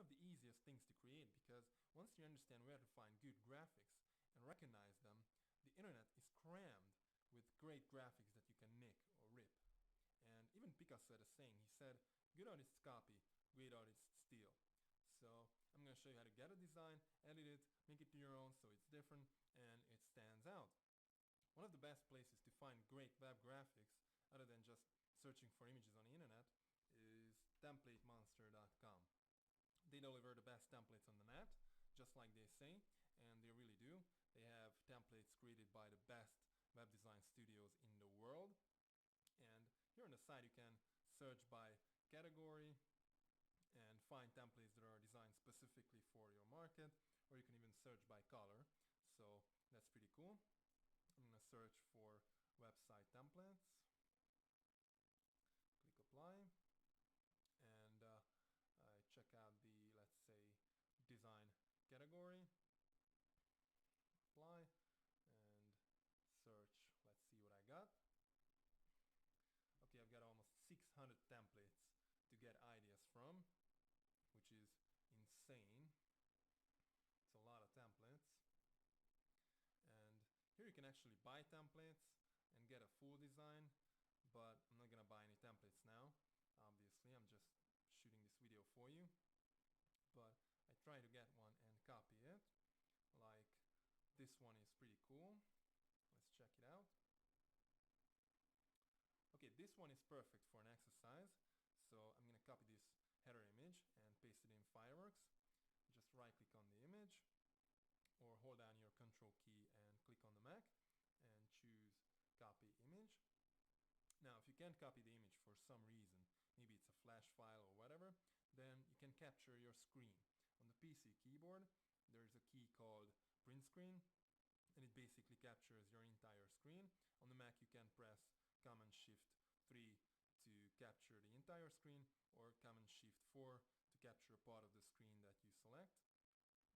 of the easiest things to create, because once you understand where to find good graphics and recognize them, the internet is crammed with great graphics that you can nick or rip. And even Picasso had a saying. He said, good artists copy, great artists steal. So I'm going to show you how to get a design, edit it, make it to your own so it's different and it stands out. One of the best places to find great web graphics, other than just searching for images on the internet, is templatemonster.com. They deliver the best templates on the net, just like they say, and they really do. They have templates created by the best web design studios in the world. And here on the side you can search by category and find templates that are designed specifically for your market, or you can even search by color. So that's pretty cool. I'm going to search for website templates, click apply, and I check out the, let's say, design category, apply, and search. Let's see what I got. Okay, I've got almost 600 templates to get ideas from, which is insane. It's a lot of templates. And here you can actually buy templates and get a full design, but I'm not gonna buy any templates now. Obviously, I'm just shooting this video for you. But I try to get one and copy it. Like this one is pretty cool. Let's check it out. Okay, this one is perfect for an exercise. So I'm gonna copy this header image and paste it in Fireworks. Just right click on the image, or hold down your control key and click on the Mac and choose copy image. Now if you can't copy the image for some reason, maybe it's a flash file or whatever, then you can capture your screen. On the PC keyboard there is a key called print screen, and it basically captures your entire screen. On the Mac you can press Command Shift 3 to capture the entire screen, or Command Shift 4 to capture a part of the screen that you select.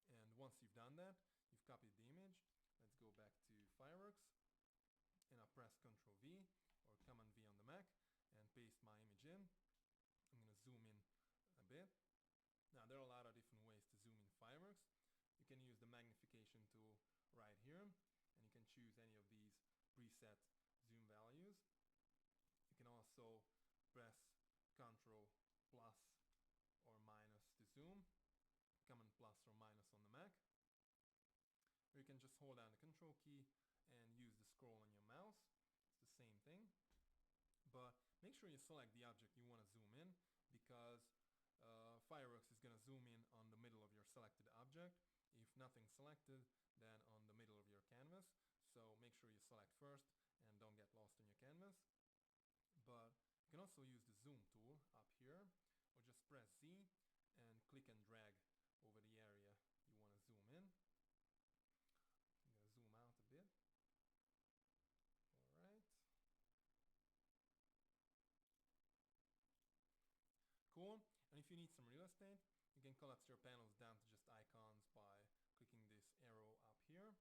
And once you've done that, you've copied the image. Let's go back to Fireworks, and I'll press Ctrl V or Command V on the Mac and paste my image in. I'm gonna zoom in a bit. Now there are a lot of different ways to zoom in Fireworks. You can use the magnification tool right here, and you can choose any of these preset zoom values. You can also press Ctrl plus or minus to zoom, Command plus or minus on the Mac, or you can just hold down the control key and use the scroll on your mouse. It's the same thing, but make sure you select the object you want to zoom in, because Fireworks is going to zoom in on the middle of your selected object. If nothing's selected, then on the middle of your canvas. So make sure you select first and don't get lost in your canvas. But you can also use the zoom tool up here, or just press Z and click and drag over the area you want to zoom in. I'm going to zoom out a bit. Alright. Cool. And if you need some real estate, you can collapse your panels down to just icons by clicking this arrow up here.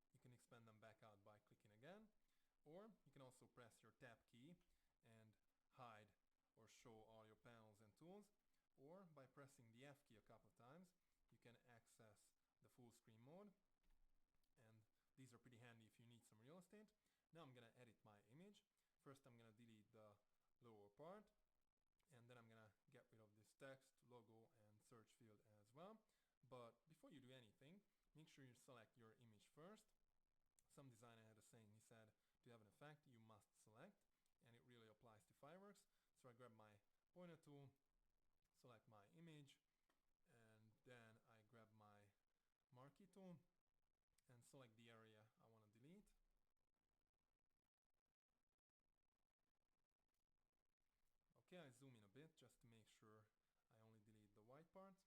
You can expand them back out by clicking again, or you can also press your tab key and hide or show all your panels and tools, or by pressing the F key a couple of times you can access the full screen mode, and these are pretty handy if you need some real estate. Now I'm gonna edit my image. First I'm gonna delete the lower part, and then I'm gonna get rid of this text, logo, and search field as well. But before you do anything, make sure you select your image first. Some designer had a saying. He said, to have an effect you must select, and it really applies to Fireworks. So I grab my pointer tool, select my image, and then I grab my marquee tool and select the area I want to delete. Okay, I zoom in a bit just to make sure I only delete the white part.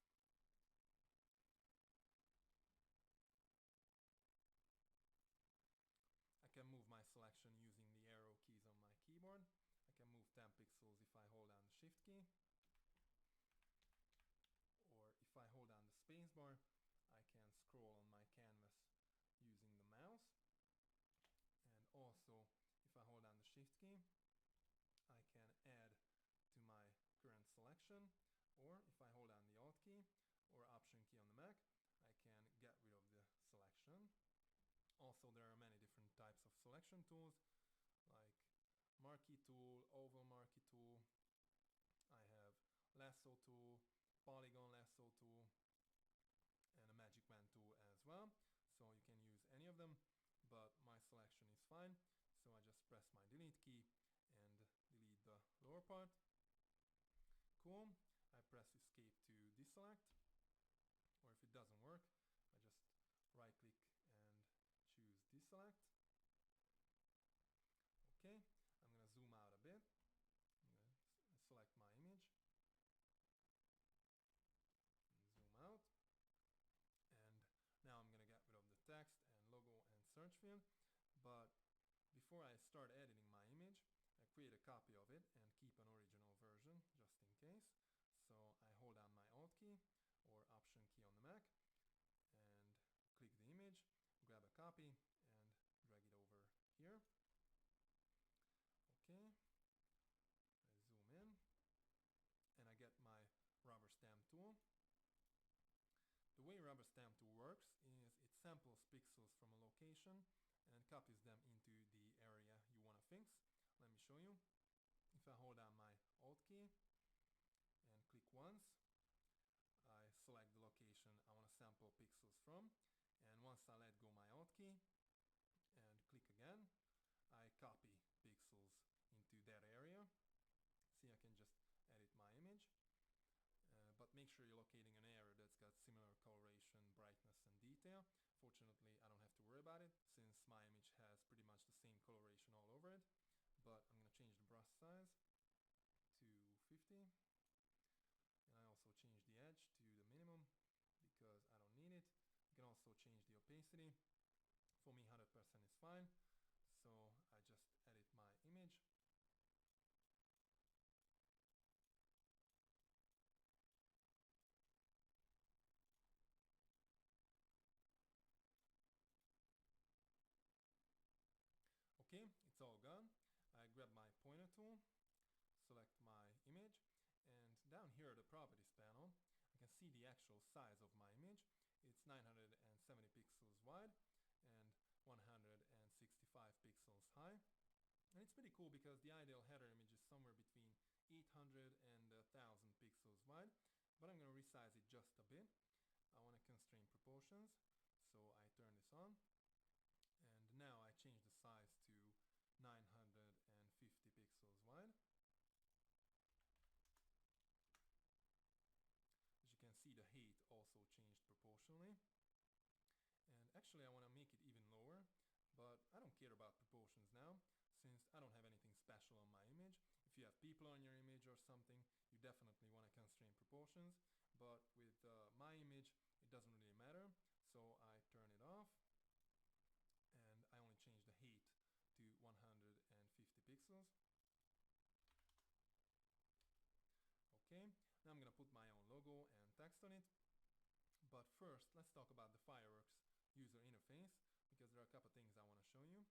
I can move my selection using the arrow keys on my keyboard. I can move 10 pixels if I hold down the shift key. Or if I hold down the spacebar, I can scroll on my canvas using the mouse. And also, if I hold down the shift key, I can add to my current selection. Or if I hold down the alt key, Mac, I can get rid of the selection. Also, there are many different types of selection tools, like marquee tool, oval marquee tool. I have lasso tool, polygon lasso tool, and a magic wand tool as well. So you can use any of them, but my selection is fine. So I just press my delete key and delete the lower part. Cool. I press escape to deselect, or if it doesn't work, I just right click and choose deselect. Okay, I'm gonna zoom out a bit. I'm gonna select my image, zoom out, and now I'm gonna get rid of the text and logo and search field. But before I start editing my image, I create a copy of it and keep an original version just in case. So I hold down my Alt key or Option key on the Mac and click the image, grab a copy and drag it over here. Okay, I zoom in and I get my rubber stamp tool. The way rubber stamp tool works is it samples pixels from a location and copies them into the area you want to fix. Let me show you. If I hold down my Alt key and click once, I select the location I want to sample pixels from, and once I let go my Alt key and click again, I copy pixels into that area. See, I can just edit my image, but make sure you're locating an area that's got similar coloration, brightness and detail. Fortunately, I don't have to worry about it since my image has pretty much the same coloration all over it. But I'm going to change the brush size to 50, and I also change the edge to the minimum because I don't need it. You can also change the opacity. For me, 100% is fine, so I just edit my image. Okay, it's all gone. I grab my pointer tool, select my image, and down here at the properties panel, I can see the actual size of my image. It's 970 pixels wide and 165 pixels high. And it's pretty cool because the ideal header image is somewhere between 800 and 1000 pixels wide, but I'm going to resize it just a bit. I want to constrain proportions, so I turn this on. And now I change the size to 950 pixels wide. As you can see, the height also changed proportionally. And actually I want to make it even lower, but I don't care about proportions now since I don't have anything special on my image. If you have people on your image or something, you definitely want to constrain proportions, but with my image it doesn't really matter, so I turn it off and I only change the height to 150 pixels. Okay, now I'm gonna put my own logo and text on it, but first let's talk about the Fireworks user interface because there are a couple things I want to show you.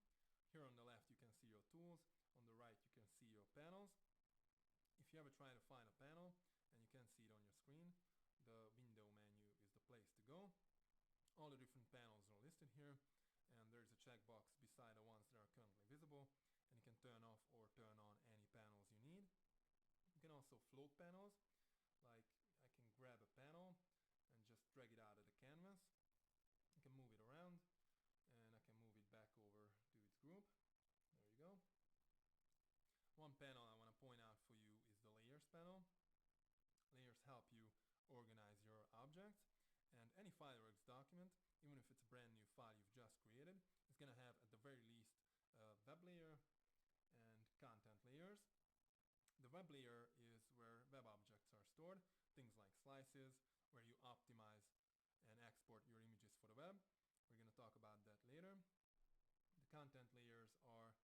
Here on the left you can see your tools, on the right you can see your panels. If you ever try to find a panel and you can't see it on your screen, the window menu is the place to go. All the different panels are listed here, and there's a checkbox beside the ones that are currently visible, and you can turn off or turn on any panels you need. You can also float panels, like I can grab a panel and just drag it out of the canvas. I can move it around and I can move it back over to its group. There you go. One panel I want to point out for you is the layers panel. Layers help you organize your objects, and any Fireworks document, even if it's a brand new file you've just created, is going to have at the very least a web layer and content layers. The web layer is where web objects are stored, things like slices, where you optimize and export your images for the web. We're going to talk about that later. The content layers are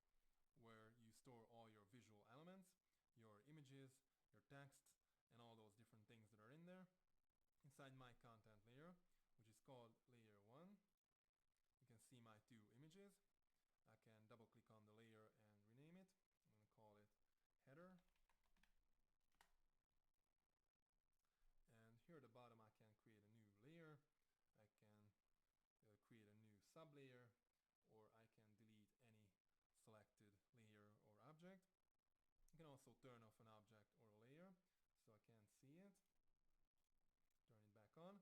where you store all your visual elements, your images, your texts, and all those different things that are in there. Inside my content layer, which is called layer 1, you can see my two images. I can double click on the layer and rename it. I'm going to call it header. And here at the bottom I can create a new layer sublayer, or I can delete any selected layer or object. You can also turn off an object or a layer so I can't see it. Turn it back on.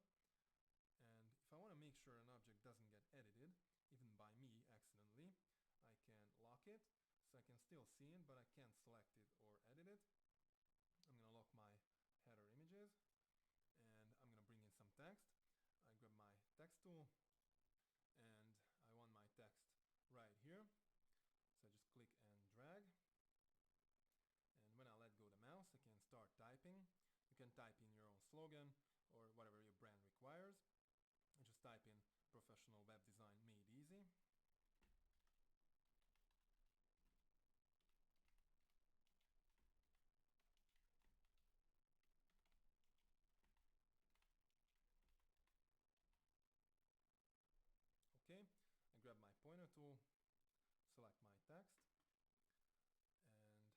And if I want to make sure an object doesn't get edited, even by me accidentally, I can lock it so I can still see it, but I can't select it or edit it. I'm going to lock my header images, and I'm going to bring in some text. I grab my text tool, and I want my text right here. So I just click and drag. And when I let go of the mouse, I can start typing. You can type in your own slogan or whatever your brand requires. And just type in "professional web design made easy." Okay, I grab my pointer tool, select my text,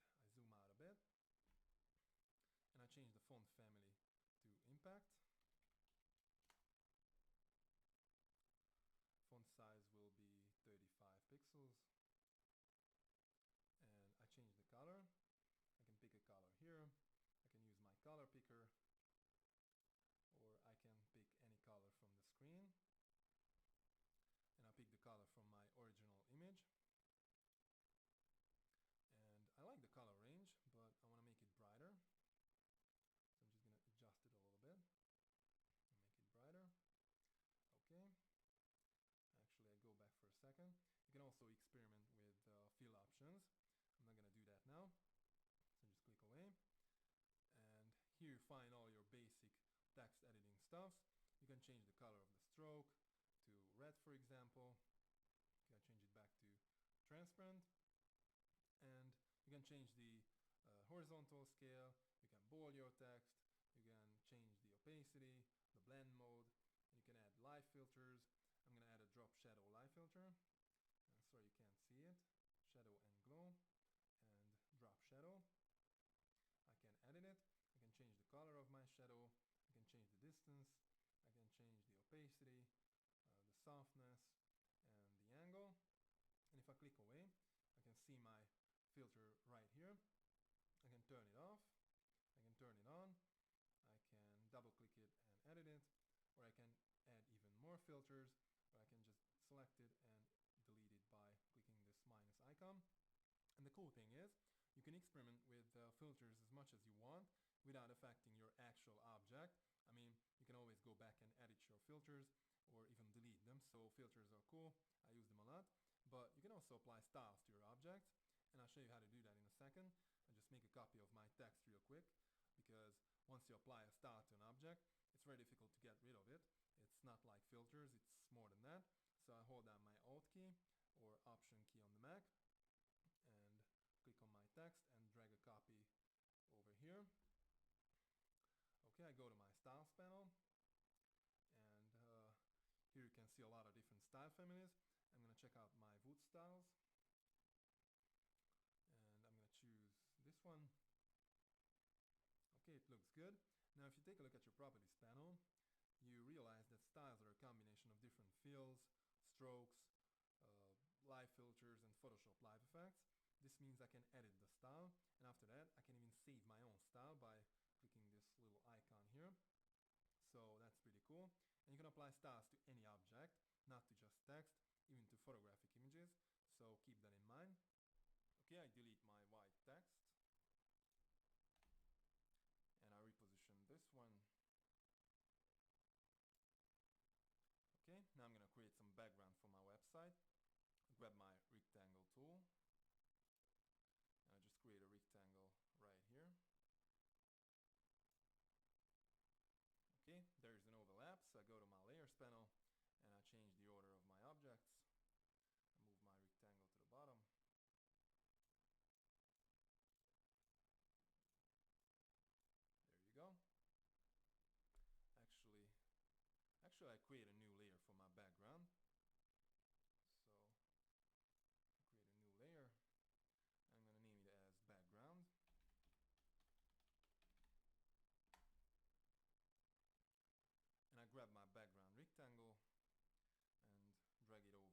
and I zoom out a bit. And I change the font family to Impact. Font size will be 35 pixels. And I change the color. I can pick a color here. I can use my color picker, or I can pick any color from the screen. And I pick the color from my original image. And I like the color range, but I want to make it brighter. So I'm just going to adjust it a little bit and make it brighter. Okay. Actually, I go back for a second. You can also experiment with fill options. I'm not going to do that now. So just click away. And here you find all your basic text editing stuffs. You can change the color of the stroke to red, for example. You can change it back to transparent. And you can change the horizontal scale. You can bold your text. You can change the opacity, the blend mode, and you can add light filters. I'm going to add a drop shadow light filter. Sorry, you can't see it. Shadow and glow, and drop shadow. I can edit it. I can change the color of my shadow. I can change the distance. I can change the opacity, the softness, and the angle. And if I click away, I can see my filter right here. I can turn it off. I can turn it on. I can double click it and edit it, or I can add even more filters, or I can just select it and delete it by clicking this minus icon. And the cool thing is, you can experiment with filters as much as you want without affecting your actual object. I mean, you can always go back and edit your filters or even delete them. So filters are cool. I use them a lot. But you can also apply styles to your objects, and I'll show you how to do that in a second. I'll just make a copy of my text real quick, because once you apply a style to an object, it's very difficult to get rid of it. It's not like filters, it's more than that. So I hold down my Alt key or Option key on the Mac and click on my text and drag a copy over here. Okay, I go to my styles panel, and here you can see a lot of different style families. I'm going to check out my wood styles, and I'm going to choose this one. Okay, it looks good. Now if you take a look at your properties panel, you realize that styles are a combination of different fills, strokes, live filters, and Photoshop live effects. This means I can edit the style, and after that I can even save my own style by clicking this little icon here. So that's pretty cool. And you can apply styles to any object, not to just text, even to photographic images. So keep that in mind. Okay, I delete my white text, and I reposition this one. Okay, now I'm going to create some background for my website. Grab my rectangle tool, and I just create a rectangle right here. Okay, there's an overlap, so I go to my layers panel and I change the order of my objects. I move my rectangle to the bottom. There you go. Actually I create a new layer for my background. So I create a new layer. I'm going to name it as background. And I grab my background rectangle and drag it over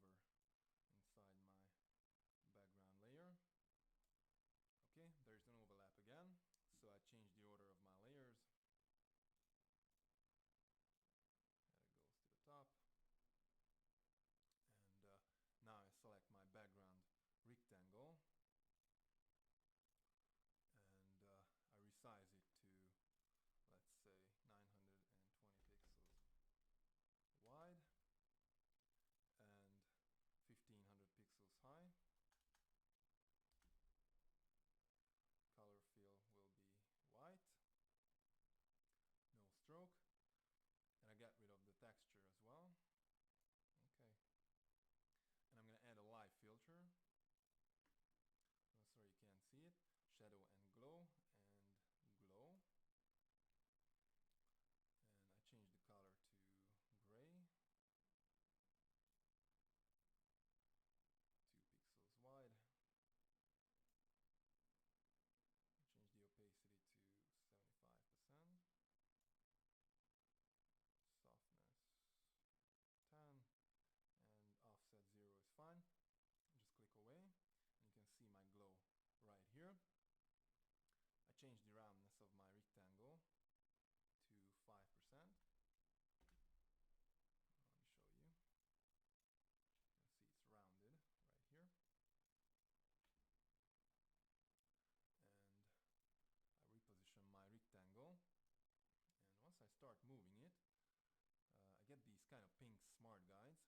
kind of pink smart guides.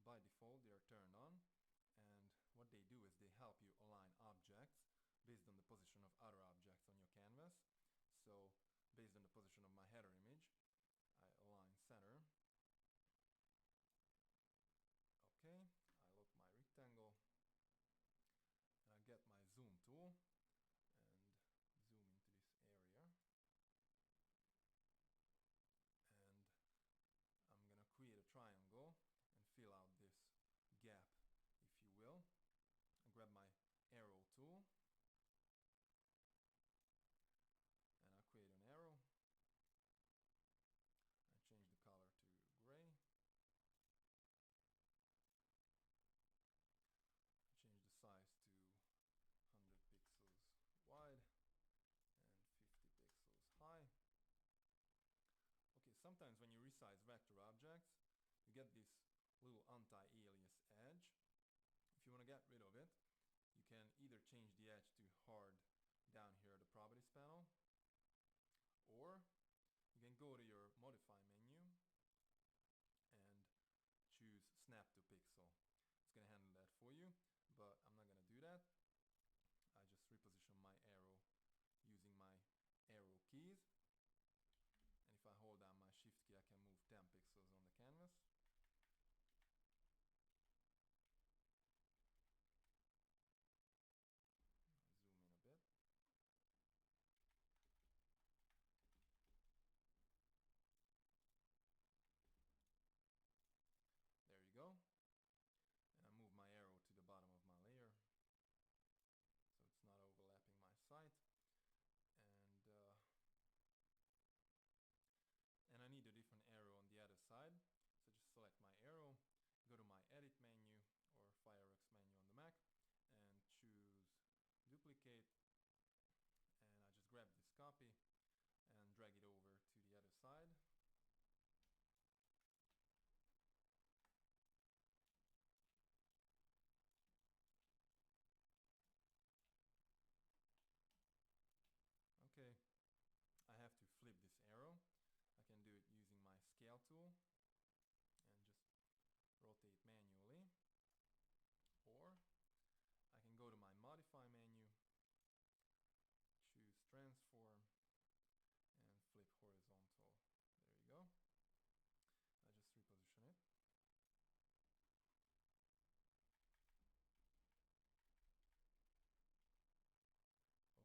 By default they are turned on, and what they do is they help you align objects based on the position of other objects on your canvas. So based on the position of my header image, I align center. Okay, I look my rectangle, and I get my zoom tool and zoom into this area. And I'm gonna create a triangle and fill out this gap, if you will. I grab my arrow tool and I create an arrow. I change the color to gray. I change the size to 100 pixels wide and 50 pixels high. Okay, sometimes when you resize vector objects, you get this little anti-alias edge. If you want to get rid of it, you can either change the edge to hard down here at the properties panel, or you can go to your modify menu and choose snap to pixel. It's going to handle that for you, but I'm not going to do that. I just reposition my arrow using my arrow keys, and if I hold down my shift key, I can move 10 pixels on the canvas. I zoom in a bit. There you go. And I move my arrow to the bottom of my layer so it's not overlapping my site. And I need a different arrow on the other side, so just select my arrow, go to my edit menu or Fireworks menu on the Mac and choose duplicate, and I just grab this copy and drag it over to the other side. Okay, I have to flip this arrow. I can do it using my scale tool and just rotate manually, or I can go to my modify menu, choose transform and flip horizontal. There you go. I just reposition it.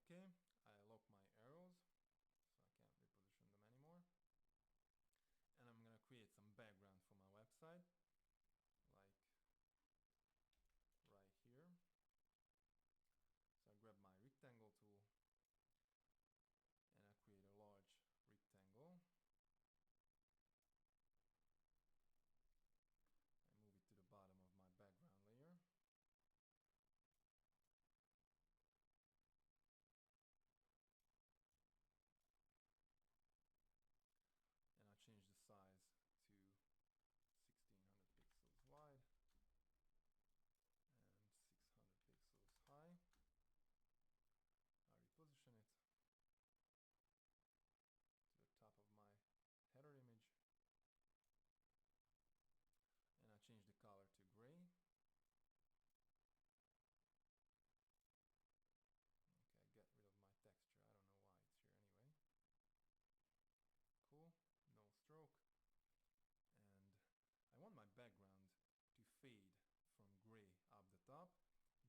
Okay, I lock my arrows so I can't reposition them anymore. And I'm gonna create some background for my website, like right here. So I grab my rectangle tool and I create a large rectangle. I move it to the bottom of my background layer. And I change the size to 1600 pixels wide and 600 pixels high. I reposition it to the top of my header image, and I change the color to gray. Okay, I get rid of my texture. I don't know why it's here anyway. Cool, no stroke. And I want my background to fade from gray up the top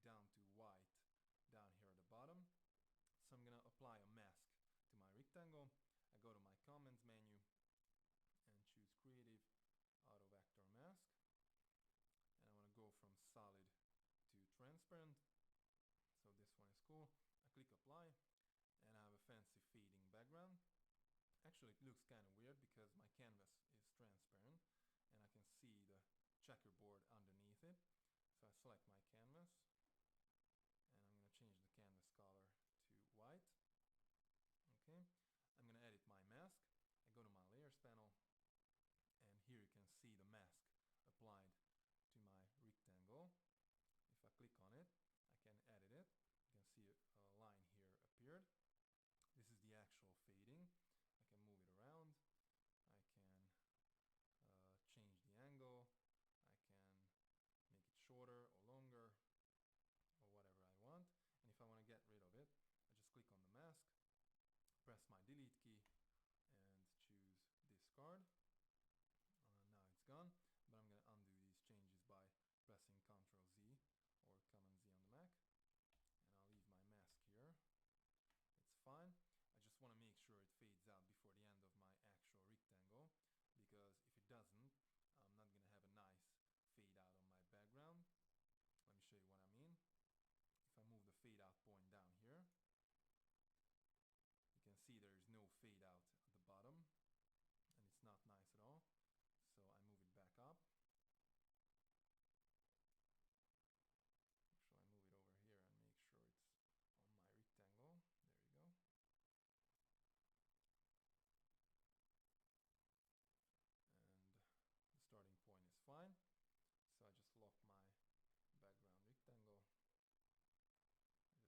down to white down here at the bottom. So I'm gonna apply a mask to my rectangle. I go to my comments menu and choose creative auto vector mask, and I want to go from solid to transparent. So this one is cool. I click apply and I have a fancy fading background. Actually it looks kind of weird because my canvas is transparent and I can see the checkerboard underneath it. So I select my canvas and I'm going to change the canvas color to white. Okay, I'm going to edit my mask. I go to my layers panel and here you can see the mask applied to my rectangle. If I click on it, I can edit it. You can see a line here appeared. This is the actual fading. I can move it around. I can change point down here. You can see there is no fade out at the bottom, and it's not nice at all. So I move it back up. Actually, I move it over here and make sure it's on my rectangle. There you go. And the starting point is fine. So I just lock my background rectangle. I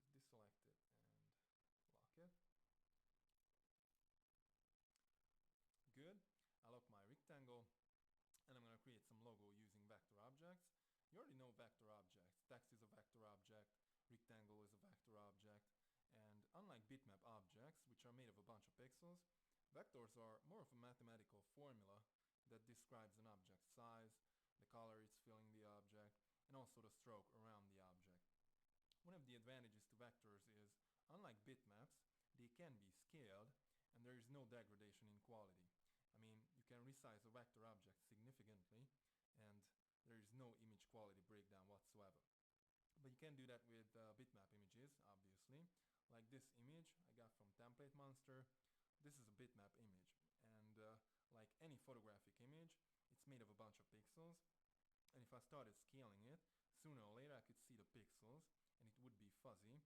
just deselect it and lock it. Good. I lock my rectangle, and I'm going to create some logo using vector objects. You already know vector objects. Text is a vector object, rectangle is a vector object, and unlike bitmap objects, which are made of a bunch of pixels, vectors are more of a mathematical formula that describes an object's size, the color it's filling the object, and also the stroke around the object. One of the advantages to vectors is, unlike bitmaps, they can be scaled, and there is no degradation in quality. I mean, you can resize a vector object significantly, and there is no image quality breakdown whatsoever. But you can do that with bitmap images, obviously. Like this image I got from Template Monster. This is a bitmap image, and like any photographic image, it's made of a bunch of pixels, and if I started scaling it, sooner or later I could see the pixels, and it would be fuzzy,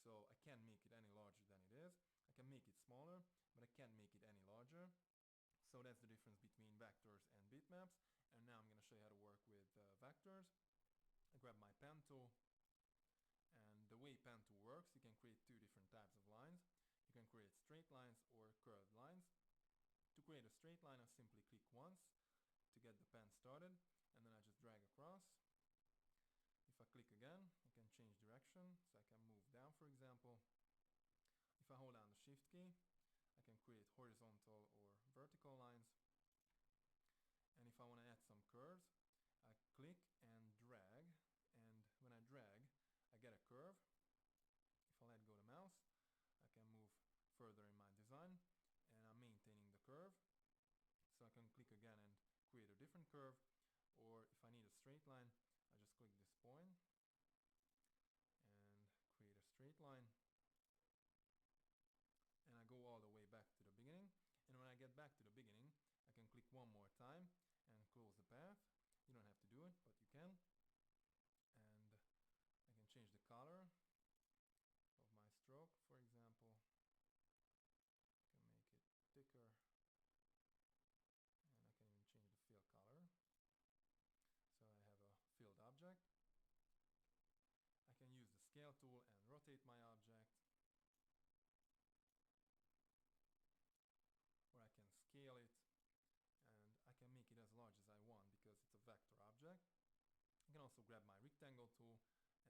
so I can't make it any larger than it is. I can make it smaller, but I can't make it any larger. So that's the difference between vectors and bitmaps. And now I'm going to show you how to work with vectors. I grab my pen tool, and the way pen tool works, you can create two different types of lines. You can create straight lines or curved lines. To create a straight line, I simply click once to get the pen started, and then I just drag across. If I click again, I can change direction, so I can move down, for example. If I hold down the Shift key, I can create horizontal or vertical lines. And if I want to add some curves, I click and drag, and when I drag, I get a curve. If I let go of the mouse, I can move further in my design, and I'm maintaining the curve. So I can click again and create a different curve, or if I need a straight line, I just click this point and create a straight line. And I go all the way back to the beginning, and when I get back to the beginning, I can click one more time and close the path. You don't have to do it, but you can. And I can change the color of my stroke, for example. I can make it thicker, and I can even change the fill color. So I have a filled object. I can use the scale tool and rotate my object, or I can scale it, and I can make it as large as I want because it's a vector object. I can also grab my rectangle tool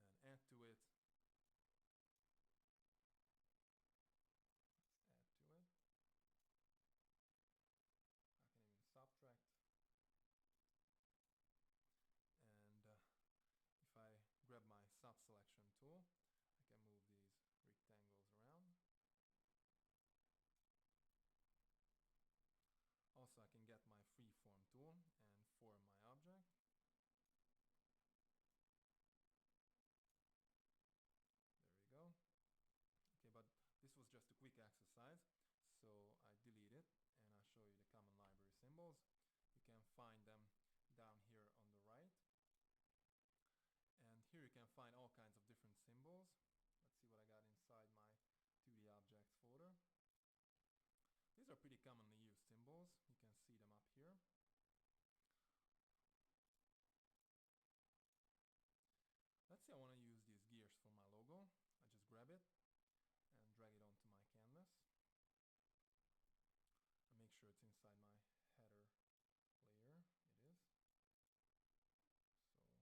and add to it. Let's add to it. I can even subtract. And if I grab my sub selection tool, I can move these rectangles around. Also, I can get my freeform tool and form my object. There we go. Okay, but this was just a quick exercise, so I delete it and I'll show you the common library symbols. You can find them down here on the right. And here you can find all kinds of different symbols. Let's see what I got inside my 2D objects folder. These are pretty commonly used symbols. You can see them up here. Let's say I want to use these gears for my logo. I just grab it and drag it onto my canvas. And make sure it's inside my header layer. It is.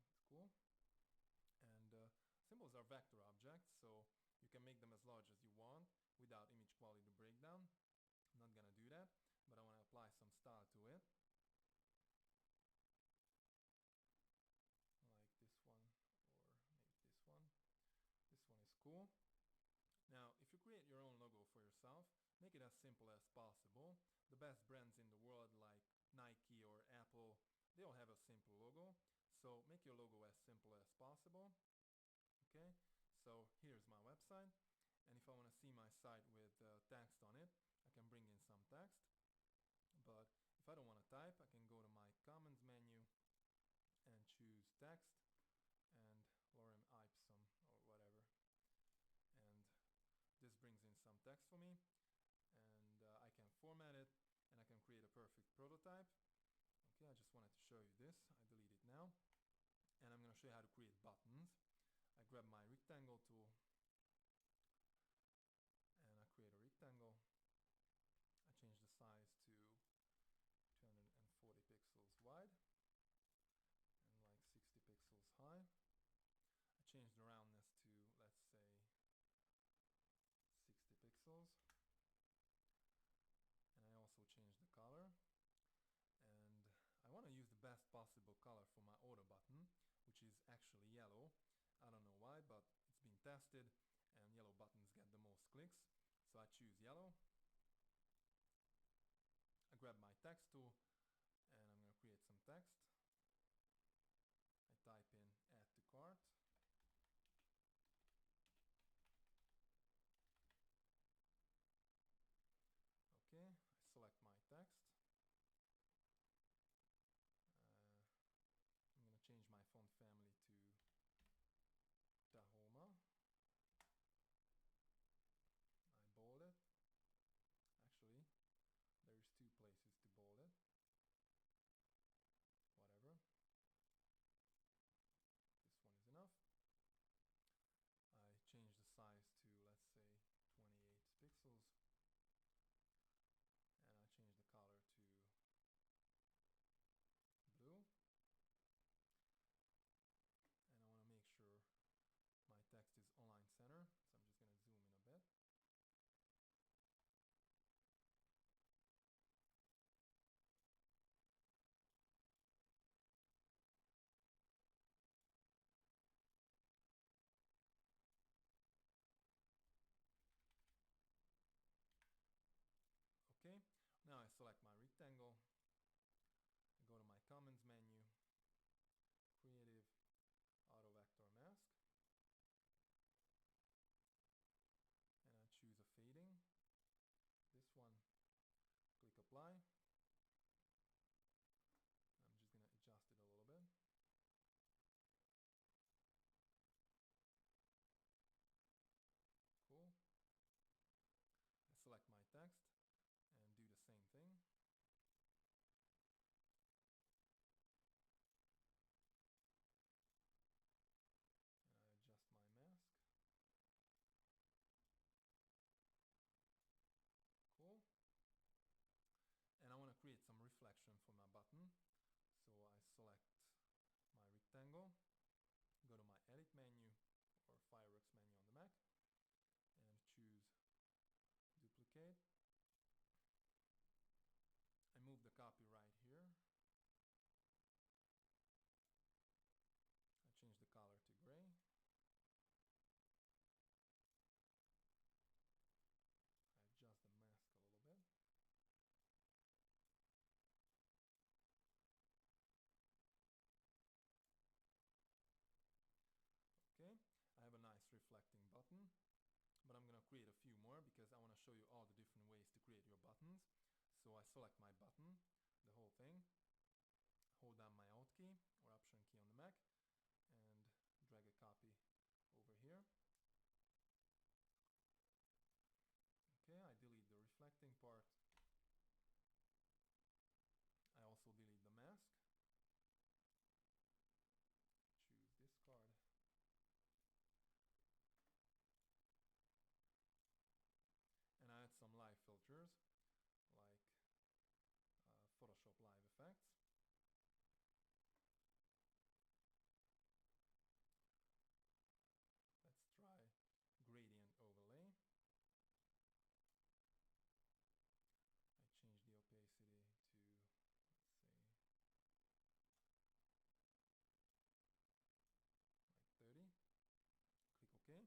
So it's cool. And symbols are vector objects, so you can make them as large as you want without image quality breakdown. I'm not gonna do that, but I want to apply some style to it. Like this one, or maybe this one. This one is cool. Now, if you create your own logo for yourself, make it as simple as possible. The best brands in the world, like Nike or Apple, they all have a simple logo. So make your logo as simple as possible. Okay, So here's my website, and if I want to see my site with text on it, I can bring in some text. But if I don't want to type, I can go to my Commons menu and choose text and Lorem Ipsum or whatever. And this brings in some text for me, and I can format it, and I can create a perfect prototype. Okay, I just wanted to show you this. I delete it now, and I'm going to show you how to create buttons. I grab my rectangle tool, and I create a rectangle. I change the size to 240 pixels wide and like 60 pixels high. I change the roundness to, let's say, 60 pixels. And I also change the color. And I want to use the best possible color for my order button, which is actually yellow. I don't know why, but it's been tested, and yellow buttons get the most clicks. So I choose yellow. I grab my text tool, and I'm going to create some text. I type in add to cart. Okay, I select my text. I'm going to change my font family to Tahoma. I bold it. Actually, there's two places to bold it. Whatever. This one is enough. I change the size to, let's say, 28 pixels. And I change the color to blue. And I want to make sure my text is align center, so I'm just going to zoom in a bit. Okay, now I select my rectangle. I go to my Commons menu, Creative, Auto Vector Mask, and I choose a fading. This one, click Apply. I'm just going to adjust it a little bit. Cool. I select my text and do the same thing. And I adjust my mask. Cool. And I want to create some reflection for my button. So I select my rectangle, go to my Edit menu or Fireworks menu on the Mac, and choose Duplicate. I move the copy right here. I change the color to gray. I adjust the mask a little bit. Okay, I have a nice reflecting button, but I'm going to create a few more because I want to show you all the different ways to create your buttons. So I select my button, the whole thing, hold down my Alt key or Option key on the Mac, and drag a copy over here. Okay, I delete the reflecting part. I also delete the mask. Choose discard. And I add some live filters like Photoshop Live Effects. Let's try gradient overlay. I change the opacity to, let's say, like 30. Click OK.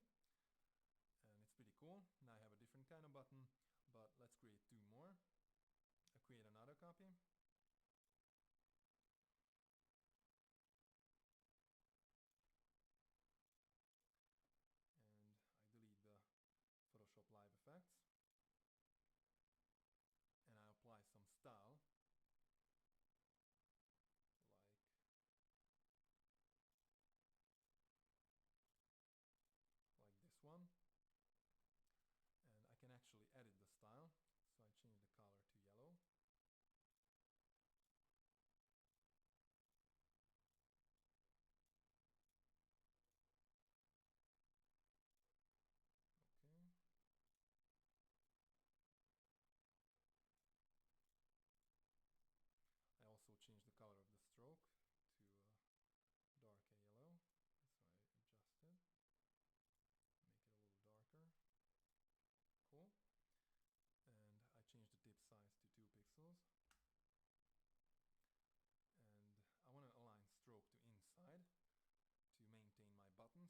And it's pretty cool. Now I have a different kind of button, but let's create two more. I create another copy. And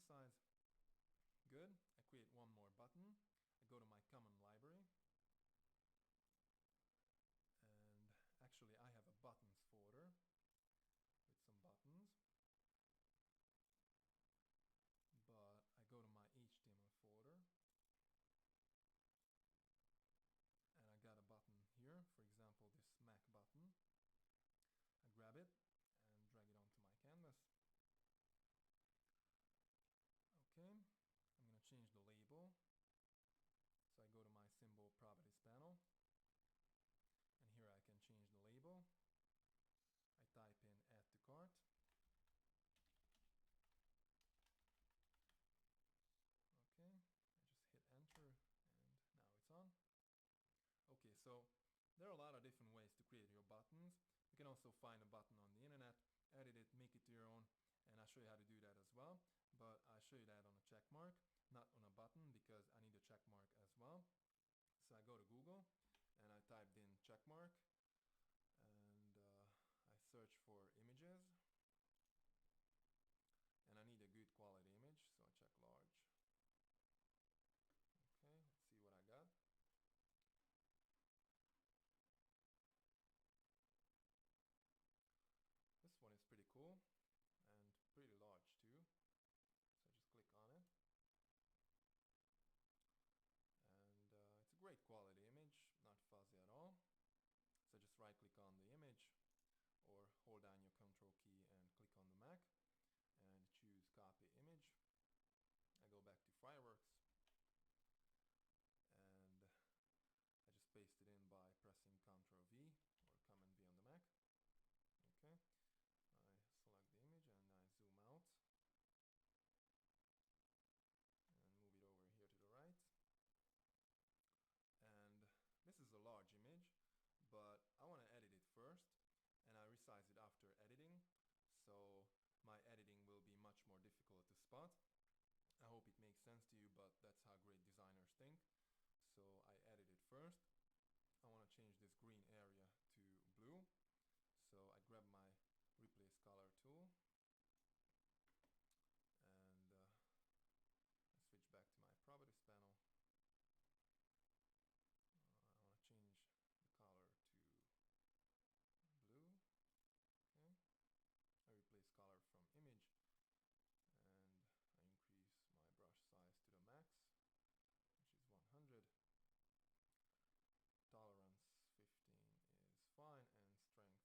size. Good. I create one more button. I go to my common library. And actually I have a buttons folder with some buttons. But I go to my HTML folder. And I got a button here, for example this Mac button. I grab it and drag it onto my canvas. Okay, I'm gonna change the label. So I go to my symbol properties panel, and here I can change the label. I type in add to cart. Okay, I just hit enter and now it's on. Okay, so there are a lot of different ways to create your buttons. You can also find a button on the internet, edit it, make it to your own, and I'll show you how to do that as well. But I'll show you that on a check mark, not on a button, because I need a check mark as well. So I go to Google and I typed in check mark, and I search for images, and I need a good quality image, so I check large. Okay, let's see what I got. This one is pretty cool and pretty large too. So I just click on it. And it's a great quality image, not fuzzy at all. So just right click on the image or hold down your control key and click on the Mac and choose copy image. I go back to Fireworks and I just paste it in by pressing Ctrl V or Command V on the Mac. Okay, I select the image and I zoom out and move it over here to the right. And this is a large image, but I want to edit it first and I resize it after editing, so my editing will be much more difficult to spot. I hope it makes sense to you, but that's how great designers think. So I edit it first. I want to change this green area to blue, so I grab my replace color tool and I switch back to my properties panel. I want to change the color to blue. Okay, I replace color from image and I increase my brush size to the max, which is 100. Tolerance 15 is fine and strength 200 is fine. So I just go ahead and replace the green color. You see this tool is pretty smart.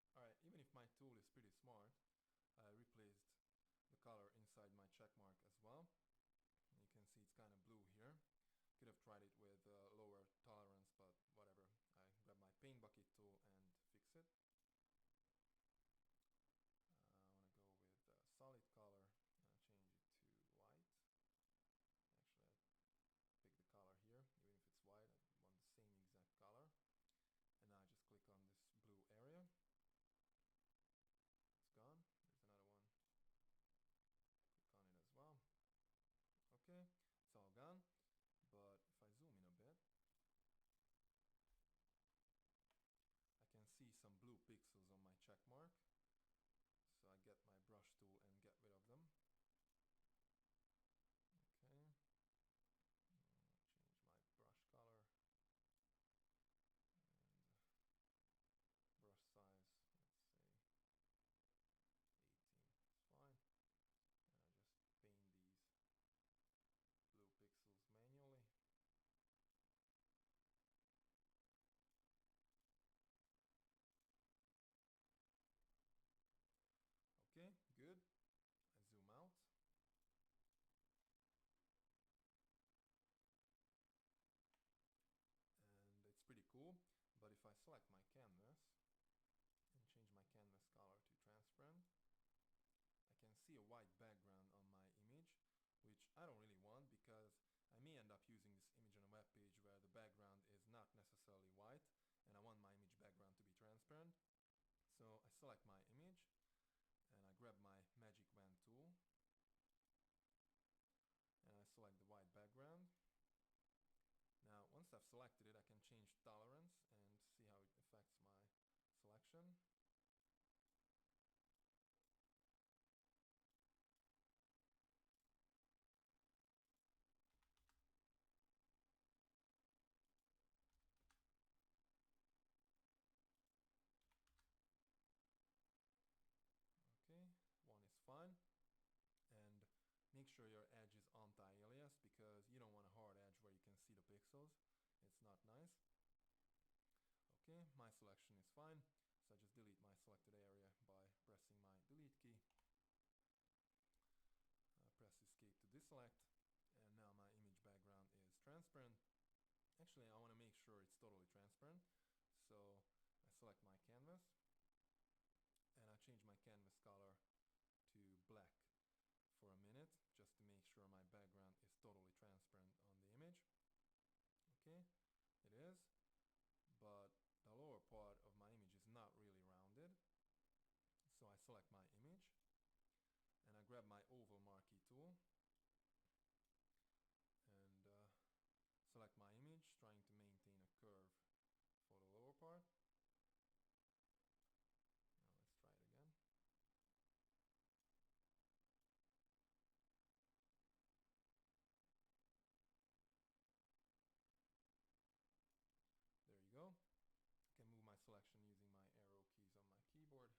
Alright, even if my tool is pretty smart, I replaced the color inside my check mark as well. You can see it's kind of blue here. Could have tried it with lower tolerance, but whatever. I grab my paint bucket tool and fix it. I want to go with solid color and change it to white. Actually, I pick the color here, even if it's white, I want the same exact color. And now I just click on this blue area. It's gone. There's another one. Click on it as well. Okay, it's all gone. But if I zoom in a bit, I can see some blue pixels on my check mark. So I get my brush tool and get rid of them. Okay, change my brush color and brush size, let's say 18 is fine. And I just paint these blue pixels manually. Okay, good. I zoom out. And it's pretty cool, but if I select my canvas and change my canvas color to transparent, I can see a white background on my image, transparent. So I select my image and I grab my magic wand tool and I select the white background. Now once I've selected it, I can change tolerance and see how it affects my selection. Okay, one is fine. And make sure your edge is anti-alias because you don't want a hard edge where you can see the pixels. It's not nice. Okay, my selection is fine. So I just delete my selected area by pressing my delete key. Press escape to deselect. And now my image background is transparent. Actually, I want to make sure it's totally transparent. So I select my canvas and I change my canvas color to black for a minute just to make sure my background is totally transparent on the image. Okay, it is, but the lower part of my image is not really rounded. So I select my image and I grab my oval marquee tool and select my image, trying to maintain a curve for the lower part. Now let's try it again. There you go. I can move my selection using my arrow keys on my keyboard.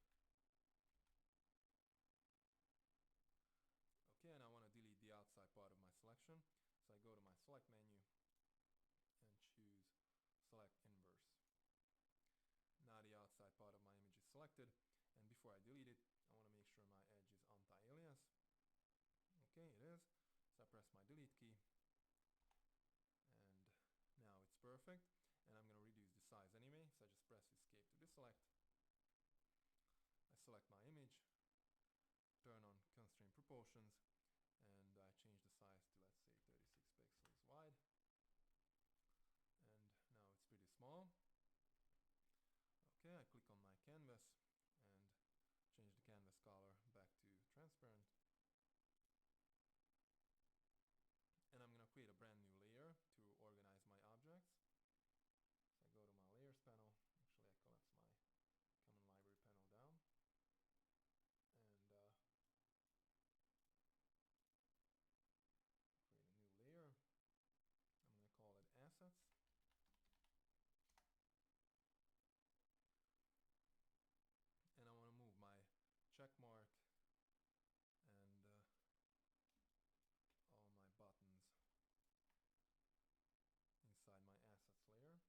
Okay, and I want to delete the outside part of my selection. So I go to my select menu and choose select inverse. Now the outside part of my image is selected, and before I delete it, I want to make sure my edge is anti-alias. Okay, it is. So I press my delete key and now it's perfect. And I'm going to reduce the size anyway, so I just press escape to deselect. I select my image, turn on constraint proportions, and I change the size to, let's say, 36 pixels wide. And now it's pretty small. Okay, I click on my canvas and change the canvas color back to transparent. And I'm going to create a brand new layer to organize my objects. So I go to my layers panel. Actually, I collapse my common library panel down. And create a new layer. I'm going to call it assets. And I want to move my check mark and all my buttons inside my assets layer.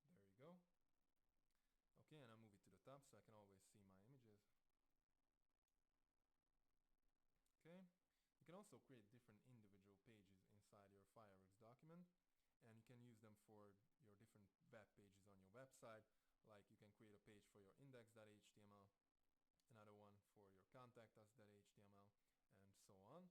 There you go. Okay, and I move it to the top so I can always see my images. Okay, you can also create different individual pages inside your Fireworks document, and you can use them for your different web pages on your website. Like you can create a page for your index.html, another one for your contact us.html, and so on.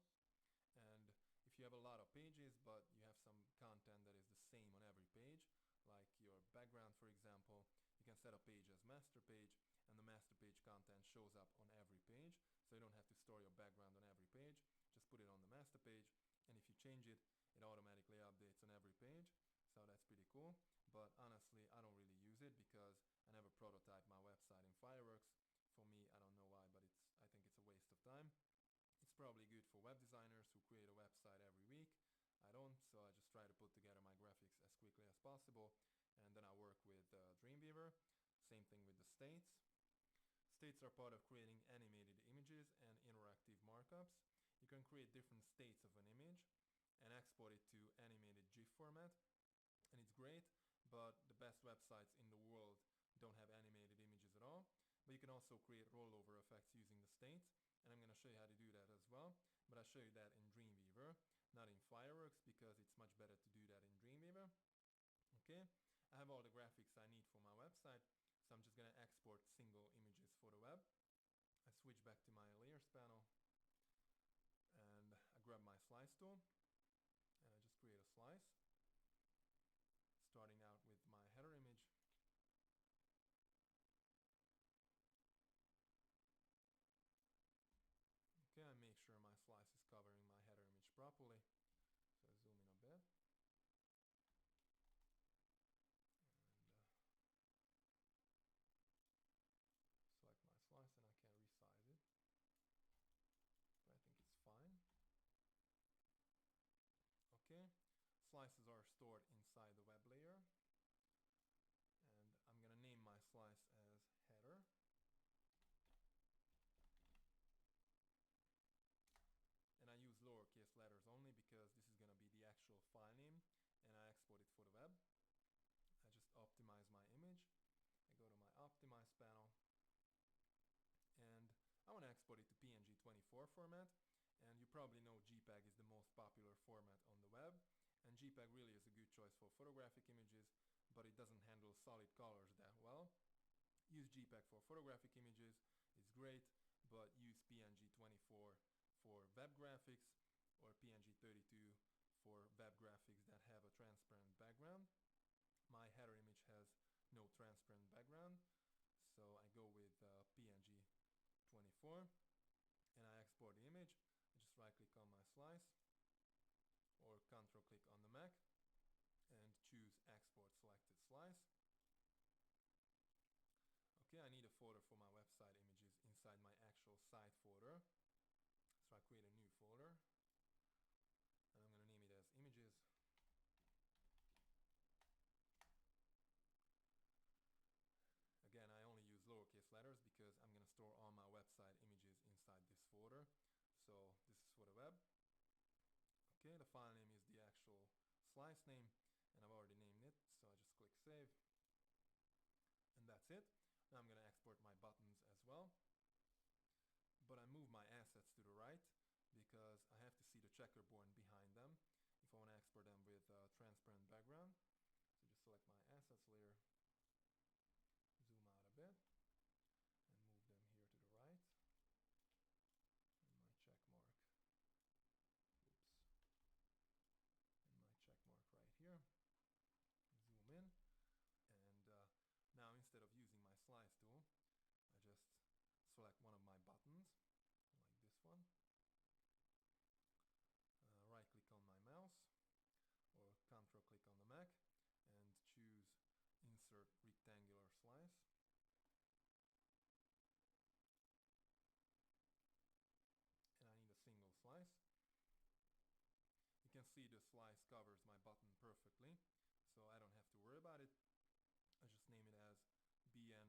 And if you have a lot of pages but you have some content that is the same on every page, like your background for example, you can set a page as master page, and the master page content shows up on every page, so you don't have to store your background on every page. Just put it on the master page, and if you change it, it automatically updates on every page. So that's pretty cool. But honestly, I don't really use it because I never prototyped my website in Fireworks. For me, I don't know why, but I think it's a waste of time. It's probably good for web designers who create a website every week. I don't, so I just try to put together my graphics as quickly as possible, and then I work with Dreamweaver. Same thing with the states. States are part of creating animated images and interactive markups. You can create different states of an image and export it to animated GIF format, and it's great but the best websites in the world don't have animated images at all. But you can also create rollover effects using the state, and I'm going to show you how to do that as well. But I'll show you that in Dreamweaver, not in Fireworks, because it's much better to do that in Dreamweaver. Okay, I have all the graphics I need for my website, so I'm just going to export single images for the web. I switch back to my layers panel, and I grab my slice tool, and I just create a slice, starting out with my header image. Okay, I make sure my slice is covering my header image properly, so I zoom in a bit. Select my slice, and I can resize it, but I think it's fine. Okay, slices are stored inside the web layer, and I'm gonna name my slice as header. And I use lowercase letters only because this is gonna be the actual file name, and I export it for the web. I just optimize my image. I go to my optimize panel, and I want to export it to PNG24 format. And you probably know JPEG is the most popular format on the web, and JPEG really is a good choice for photographic images, but it doesn't handle solid colors that well. Use JPEG for photographic images, it's great, but use PNG24 for web graphics or PNG32 for web graphics that have a transparent background. My header image has no transparent background, so I go with PNG24, and I export the image. I just right click on my slice, or control click on the Mac, and choose export selected slice. Okay, I need a folder for my website images inside my actual site folder, so I create a new folder, and I'm going to name it as images. Again, I only use lowercase letters because I'm going to store all my website images inside this folder. So this is for the web. Okay, the file name is the actual slice name, and I've already named it, so I just click save. And that's it. Now I'm going to export my buttons as well. But I move my assets to the right because I have to see the checkerboard behind them if I want to export them with a transparent background. So just select my assets layer, zoom out a bit, and move them here to the right. And my check mark, and my check mark right here. Zoom in, and now instead of using my slice tool, I just select one of my buttons, like this one. Right click on my mouse, or control click on the Mac, and choose insert rectangular slice. And I need a single slice. You can see the slice covers my button perfectly, so I don't have to worry about it. I just name it as bn_order.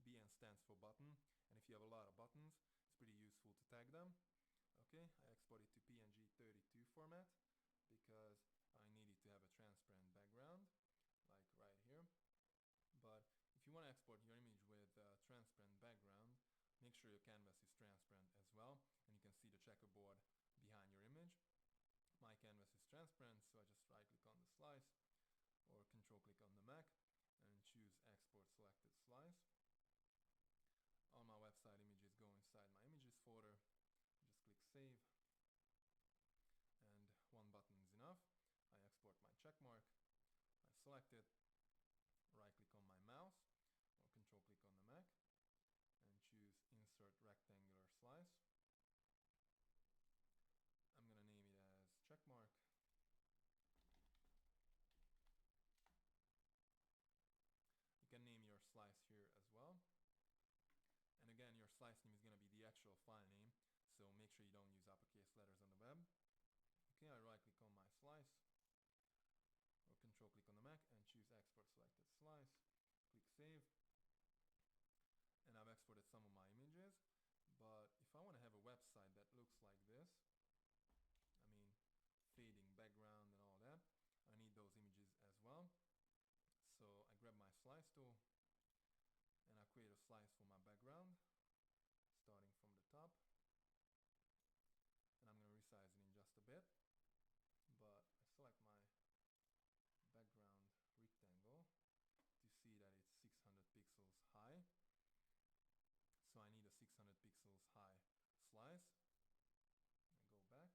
BN stands for button, and if you have a lot of buttons, it's pretty useful to tag them. Okay, I export it to PNG32 format because I need it to have a transparent background, like right here. But if you want to export your image with a transparent background, make sure your canvas is transparent as well, and you can see the checkerboard behind your image. My canvas is transparent, so I just right click on the slice, or control click on the Mac, and choose export selected slice. All my website images go inside my images folder. Just click save, and one button is enough. I export my check mark, I select it, right click on my mouse, or control click on the Mac, and choose insert rectangular slice. I'm going to name it as check mark. You can name your slice here as well. And again, your slice name is going to be the actual file name, so make sure you don't use uppercase letters on the web. Okay, I right click on my slice, or control click on the Mac, and choose export selected slice. Click save. And I've exported some of my images, but if I want to have a website that slice tool, and I create a slice for my background, starting from the top. And I'm going to resize it in just a bit, but I select my background rectangle to see that it's 600 pixels high. So I need a 600 pixels high slice. I go back,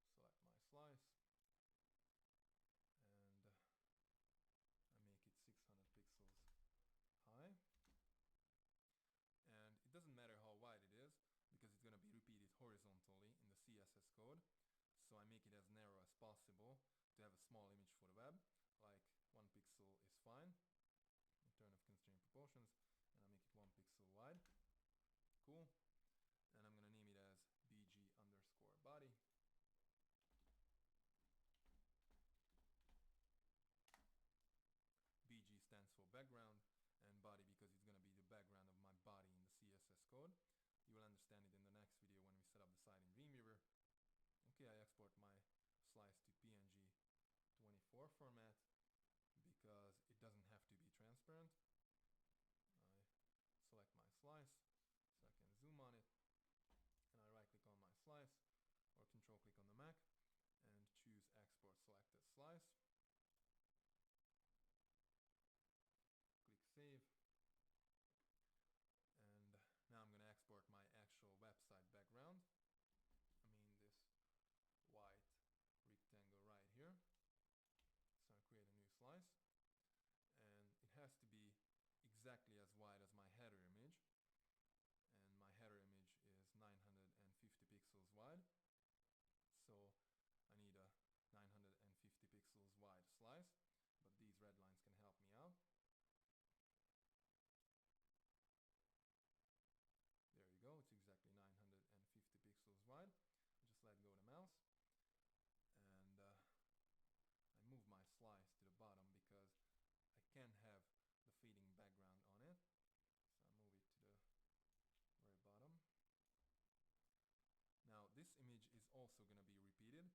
select my slice, and I make it 600 pixels high. And it doesn't matter how wide it is, because it's going to be repeated horizontally in the CSS code. So I make it as narrow as possible to have a small image for the web, like 1 pixel is fine, return of constraint proportions, and I make it 1 pixel wide. Cool. And I'm going to name it as bg_body. BG stands for background, and body because it's going to be the background of my body in the CSS code. You will understand it in the next video when we set up the site in Dreamweaver. Okay, I export my slice to PNG 24 format because it doesn't have to be transparent. I select my slice so I can zoom on it, and I right click on my slice or control click on the Mac and choose export selected slice. Click save, and now I'm going to export my actual website background. I mean this white rectangle right here. So I create a new slice, and it has to be exactly as wide as my header image, and my header image is 950 pixels wide. So I need a 950 pixels wide slice, but these red lines can help me out. There you go, it's exactly 950 pixels wide. I just let go of the mouse, and I move my slice to the bottom because I can't have the fading background on it. So I move it to the very bottom. Now this image is also going to be repeated,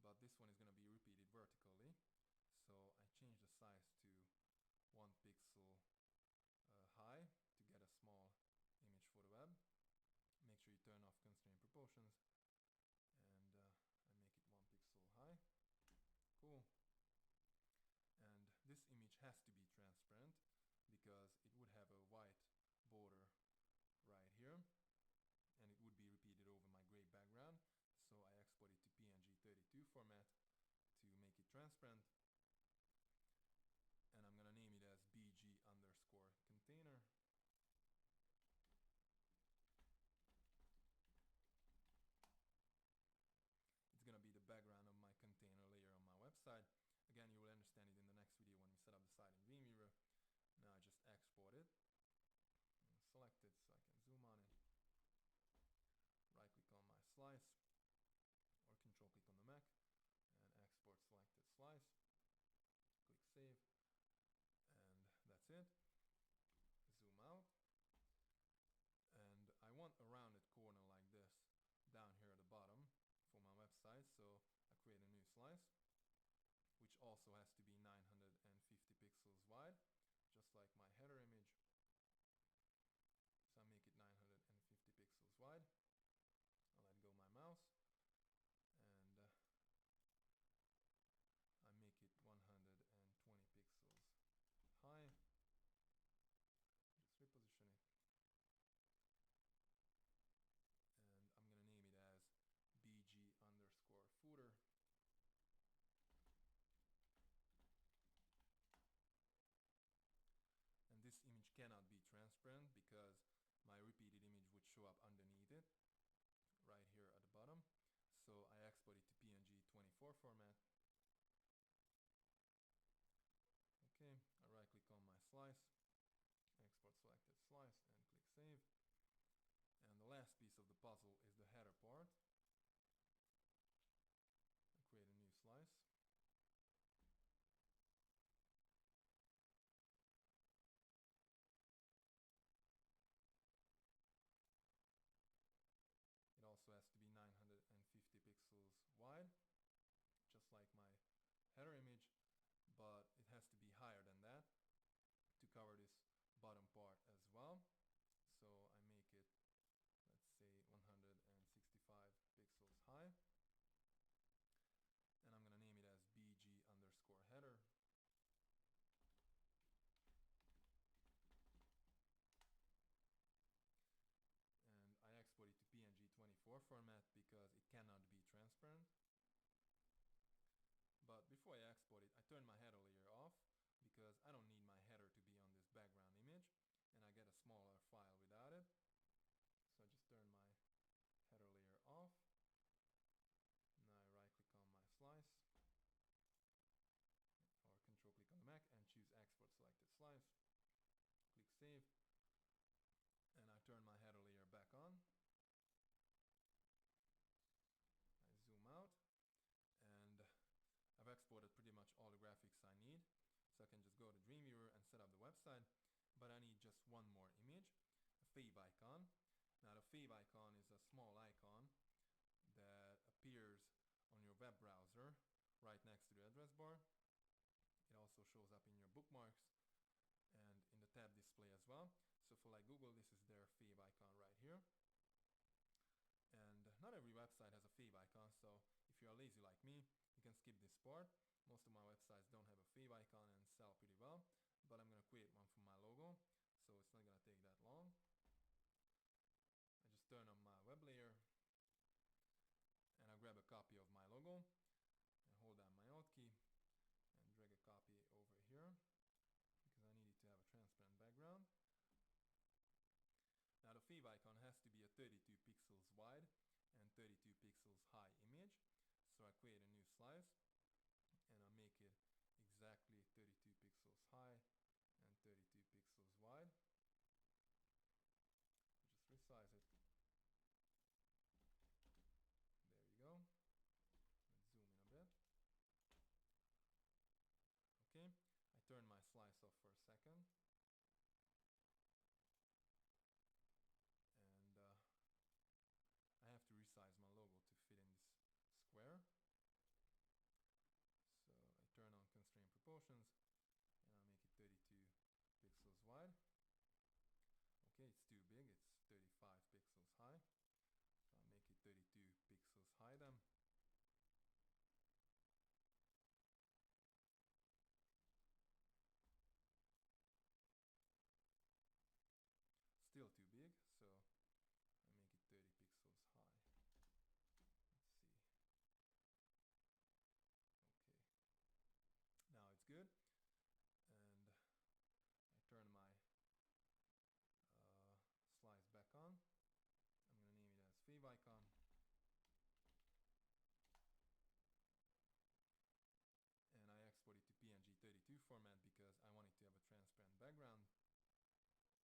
but this one is going to be repeated vertically. So I change the size to 1 pixel high to get a small image for the web. Make sure you turn off constraint proportions, and I make it 1 pixel high. Cool. And this image has to be transparent because it would have a white border right here, and it would be repeated over my gray background. So I export it to PNG 32 format to make it transparent, and I'm gonna name it as bg_container. It's gonna be the background of my container layer on my website. Again, you will understand it in the next video when we set up the site in Dreamweaver. Now I just export it, select it so I can zoom on it, right click on my slice or control click on the Mac and export selected slice, click save, and that's it. Zoom out, and I want a rounded corner like this down here at the bottom for my website, so I create a new slice which also has to be 950 pixels wide, just like my header image. So I make it 950 pixels wide. I'll let go my mouse, and I make it 120 pixels high. Just reposition it, and I'm gonna name it as bg_footer. And this image cannot be transparent because my repeated image would show up underneath it right here at the bottom. So I export it to PNG 24 format. Okay, I right click on my slice, export selected slice, and click save. And the last piece of the puzzle is the header part. I create a new slice. It also has to be 950 pixels wide, just like format because it cannot be transparent. But before I export it, I turn my header layer off because I don't need my header to be on this background image, and I get a smaller file without it. So I just turn my header layer off. Now I right click on my slice, or control click on the Mac and choose export selected slice. Click save, and I turn my header layer back on. I zoom out, and I've exported pretty much all the graphics I need. So I can just go to Dreamweaver and set up the website, but I need just one more image, a fave icon. Now the fave icon is a small icon that appears on your web browser right next to the address bar. It also shows up in your bookmarks and in the tab display as well. So for like Google, this is their fave icon right here. And not every website has a fave icon, so if you're lazy like me, you can skip this part. Most of my websites don't have a fave icon and sell pretty well, but I'm gonna create one for my logo, so it's not gonna take that long. I just turn on my web layer, and I grab a copy of my logo, and hold down my Alt key, and drag a copy over here, because I need it to have a transparent background. Now the fave icon has to be a 32 pixels wide and 32 pixels high image. So I create a new slice, and I make it exactly 32 pixels high and 32 pixels wide. Just resize it. There you go. Let's zoom in a bit. Okay, I turn my slice off for a second. And I have to resize my logo to fit in this square. So I turn on constraint proportions, and I make it 32 pixels wide. Okay, it's too big, it's 35 pixels high. So I make it 32 pixels high then. Still too big, so I make it 30 pixels high. Let's see. Okay. Now it's good. And I turn my slice back on. I'm gonna name it as fave icon. And I export it to PNG 32 format because I want it to have a transparent background.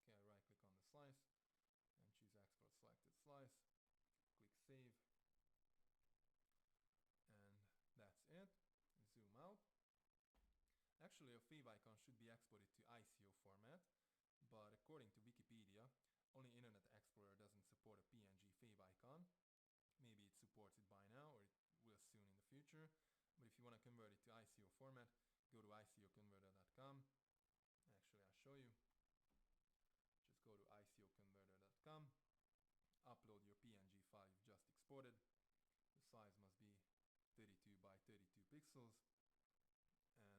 Okay, I right click on the slice and choose export selected slice. Click save. And that's it. Zoom out. Actually, a fave icon should be exported to ICO format, but according to Wikipedia, only Internet Explorer doesn't support a PNG fave icon. Maybe it supports it by now, or it will soon in the future. But if you want to convert it to ICO format, go to icoconverter.com. Actually, I'll show you. Just go to icoconverter.com, upload your PNG file you've just exported. The size must be 32 by 32 pixels,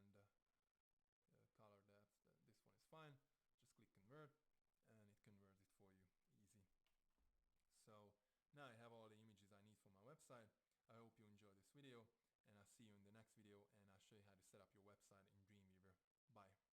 and the color depth, this one is fine. Just click convert, and it converts it for you, easy. So now I have all the images I need for my website. I hope you enjoyed this video, and I'll see you in the next video, and I'll show you how to set up your website in Dreamweaver. Bye.